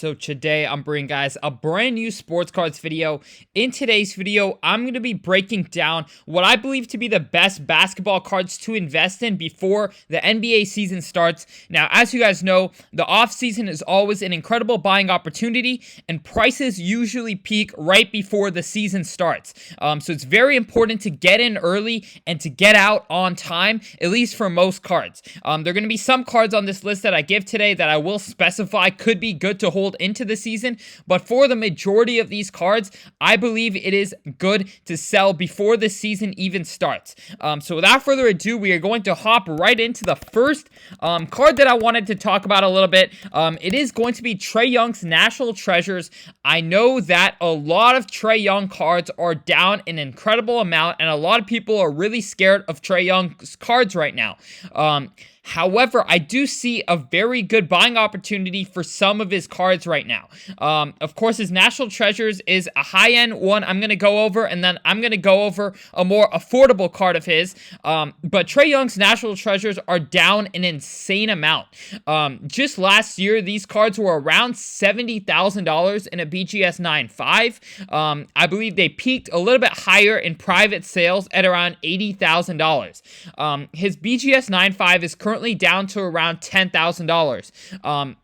So today I'm bringing guys a brand new sports cards video. In today's video, I'm going to be breaking down what I believe to be the best basketball cards to invest in before the NBA season starts. Now, as you guys know, the offseason is always an incredible buying opportunity and prices usually peak right before the season starts. So it's very important to get in early and to get out on time, at least for most cards. There are going to be some cards on this list that I give today that I will specify could be good to hold into the season, but for the majority of these cards, I believe it is good to sell before the season even starts. So without further ado, we are going to hop right into the first card that I wanted to talk about a little bit. It is going to be Trey Young's National Treasures. I know that a lot of Trey Young cards are down an incredible amount, and a lot of people are really scared of Trey Young's cards right now. However, I do see a very good buying opportunity for some of his cards right now. Of course, his National Treasures is a high-end one I'm going to go over, and then I'm going to go over a more affordable card of his. But Trey Young's National Treasures are down an insane amount. Just last year, these cards were around $70,000 in a BGS 9.5. I believe they peaked a little bit higher in private sales at around $80,000. His BGS 9.5 is currently down to around $10,000.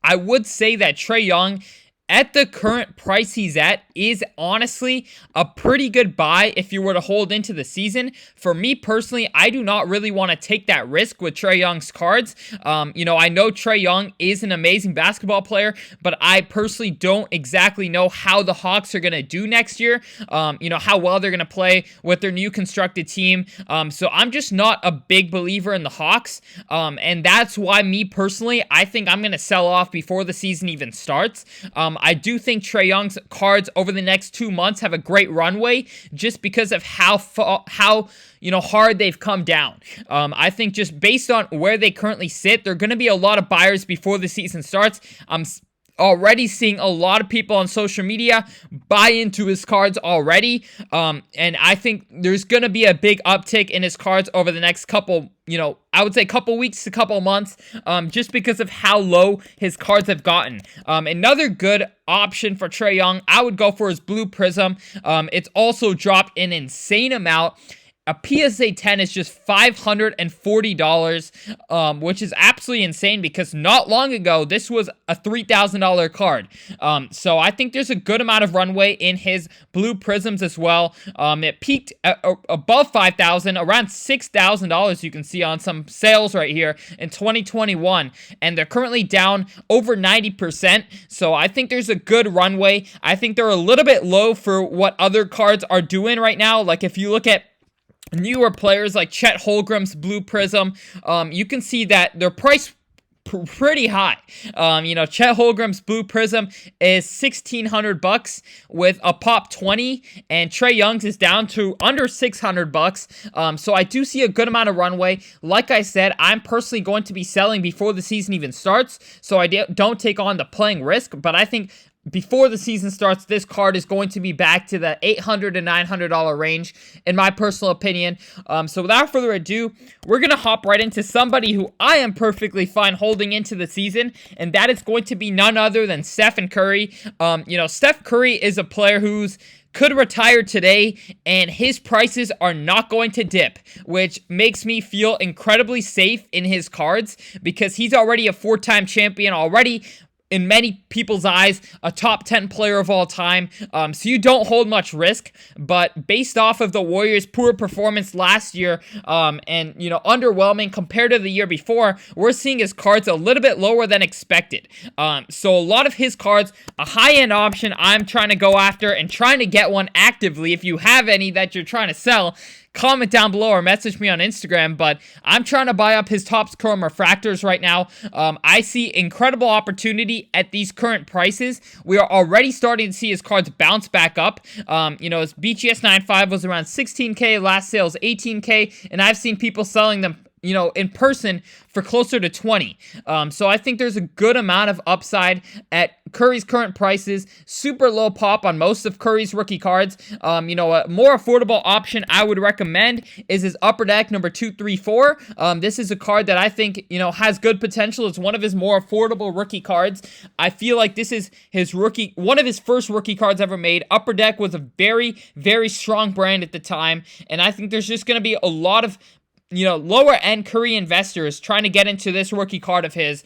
I would say that Trey Young, at the current price he's at, is honestly a pretty good buy if you were to hold into the season. For me personally, I do not really want to take that risk with Trey Young's cards. I know Trey Young is an amazing basketball player, but I personally don't exactly know how the Hawks are going to do next year. How well they're going to play with their new constructed team. So I'm just not a big believer in the Hawks. And that's why me personally, I think I'm going to sell off before the season even starts. I do think Trey Young's cards over the next 2 months have a great runway just because of how hard they've come down. I think just based on where they currently sit, there are going to be a lot of buyers before the season starts. I'm already seeing a lot of people on social media buy into his cards already. And I think there's going to be a big uptick in his cards over the next couple weeks to couple months, just because of how low his cards have gotten. Another good option for Trey Young, I would go for his Blue Prism. It's also dropped an insane amount. A PSA 10 is just $540, which is absolutely insane because not long ago, this was a $3,000 card. So I think there's a good amount of runway in his Blue Prisms as well. It peaked above $5,000, around $6,000 you can see on some sales right here in 2021. And they're currently down over 90%. So I think there's a good runway. I think they're a little bit low for what other cards are doing right now. Like if you look at newer players like Chet Holmgren's Blue Prism, you can see that their price pretty high. Chet Holmgren's Blue Prism is $1,600 with a pop 20, and Trey Young's is down to under $600. So I do see a good amount of runway. Like I said, I'm personally going to be selling before the season even starts, so I don't take on the playing risk, but I think before the season starts, this card is going to be back to the $800 to $900 range, in my personal opinion. So without further ado, we're going to hop right into somebody who I am perfectly fine holding into the season, and that is going to be none other than Steph Curry. Steph Curry is a player who's could retire today, and his prices are not going to dip, which makes me feel incredibly safe in his cards because he's already a 4-time champion already. In many people's eyes, a top 10 player of all time. So you don't hold much risk, but based off of the Warriors' poor performance last year, and underwhelming compared to the year before, we're seeing his cards a little bit lower than expected. So a lot of his cards, a high-end option I'm trying to go after and trying to get one actively. If you have any that you're trying to sell, comment down below or message me on Instagram, but I'm trying to buy up his Topps Chrome Refractors right now. I see incredible opportunity at these current prices. We are already starting to see his cards bounce back up. His BGS 9.5 was around $16K, last sales $18K, and I've seen people selling them in person for closer to 20. So I think there's a good amount of upside at Curry's current prices. Super low pop on most of Curry's rookie cards. A more affordable option I would recommend is his Upper Deck number 234. This is a card that I think, has good potential. It's one of his more affordable rookie cards. I feel like this is one of his first rookie cards ever made. Upper Deck was a very, very strong brand at the time, and I think there's just going to be a lot of lower end Curry investors trying to get into this rookie card of his.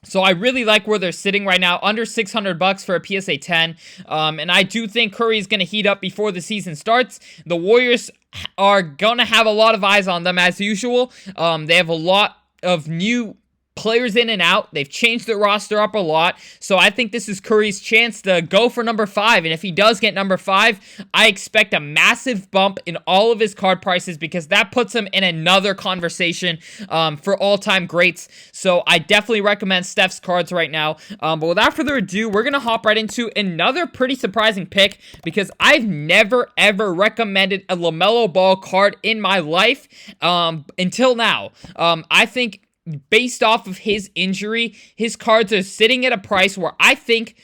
So I really like where they're sitting right now, under $600 for a PSA 10. And I do think Curry is going to heat up before the season starts. The Warriors are going to have a lot of eyes on them as usual. They have a lot of new players in and out. They've changed their roster up a lot. So I think this is Curry's chance to go for number 5. And if he does get number 5, I expect a massive bump in all of his card prices, because that puts him in another conversation for all-time greats. So I definitely recommend Steph's cards right now. But without further ado, we're going to hop right into another pretty surprising pick, because I've never, ever recommended a Lamelo Ball card in my life until now. I think based off of his injury, his cards are sitting at a price where I think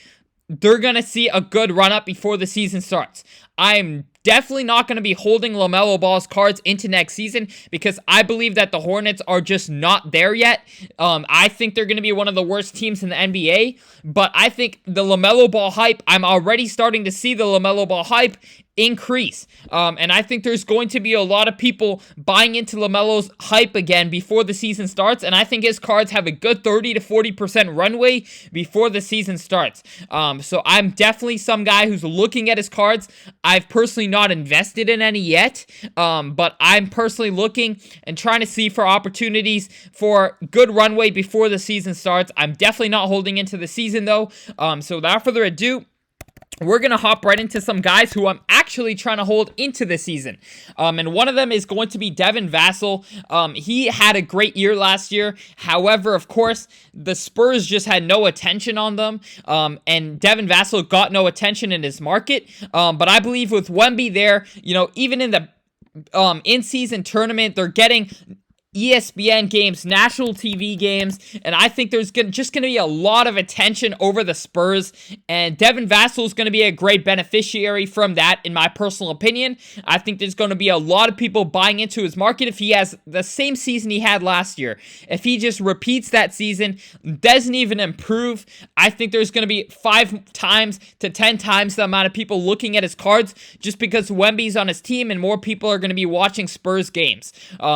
they're going to see a good run-up before the season starts. I'm definitely not going to be holding LaMelo Ball's cards into next season, because I believe that the Hornets are just not there yet. I think they're going to be one of the worst teams in the NBA, but I think the LaMelo Ball hype, I'm already starting to see the LaMelo Ball hype increase. And I think there's going to be a lot of people buying into LaMelo's hype again before the season starts, and I think his cards have a good 30 to 40% runway before the season starts. So I'm definitely some guy who's looking at his cards. I've personally not invested in any yet, but I'm personally looking and trying to see for opportunities for good runway before the season starts. I'm definitely not holding into the season though. So without further ado, we're going to hop right into some guys who I'm actually trying to hold into the season. And one of them is going to be Devin Vassell. He had a great year last year. However, of course, the Spurs just had no attention on them. And Devin Vassell got no attention in his market. But I believe with Wemby there, even in the in-season tournament, they're getting ESPN games, national TV games, and I think there's just going to be a lot of attention over the Spurs, and Devin Vassell is going to be a great beneficiary from that, in my personal opinion. I think there's going to be a lot of people buying into his market if he has the same season he had last year. If he just repeats that season, doesn't even improve, I think there's going to be 5 times to 10 times the amount of people looking at his cards, just because Wemby's on his team and more people are going to be watching Spurs games.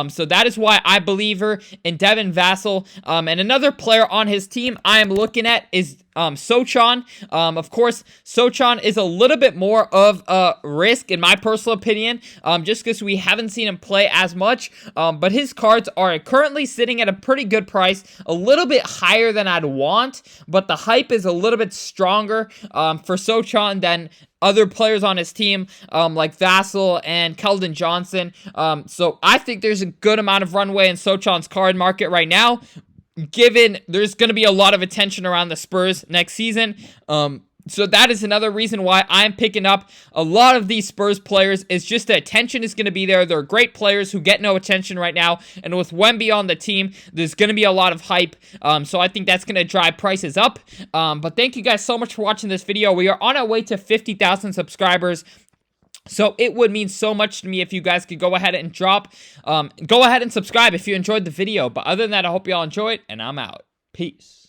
So that is why I believe in Devin Vassell. And another player on his team I am looking at is Sochan. Of course, Sochan is a little bit more of a risk, in my personal opinion, just because we haven't seen him play as much. But his cards are currently sitting at a pretty good price, a little bit higher than I'd want, but the hype is a little bit stronger for Sochan than other players on his team, like Vassell and Keldon Johnson. So I think there's a good amount of runway in Sochan's card market right now, given there's going to be a lot of attention around the Spurs next season. So that is another reason why I'm picking up a lot of these Spurs players, is just the attention is going to be there. They're great players who get no attention right now, and with Wemby on the team, there's going to be a lot of hype. So I think that's going to drive prices up. But thank you guys so much for watching this video. We are on our way to 50,000 subscribers. So it would mean so much to me if you guys could go ahead and go ahead and subscribe if you enjoyed the video. But other than that, I hope you all enjoyed, and I'm out. Peace.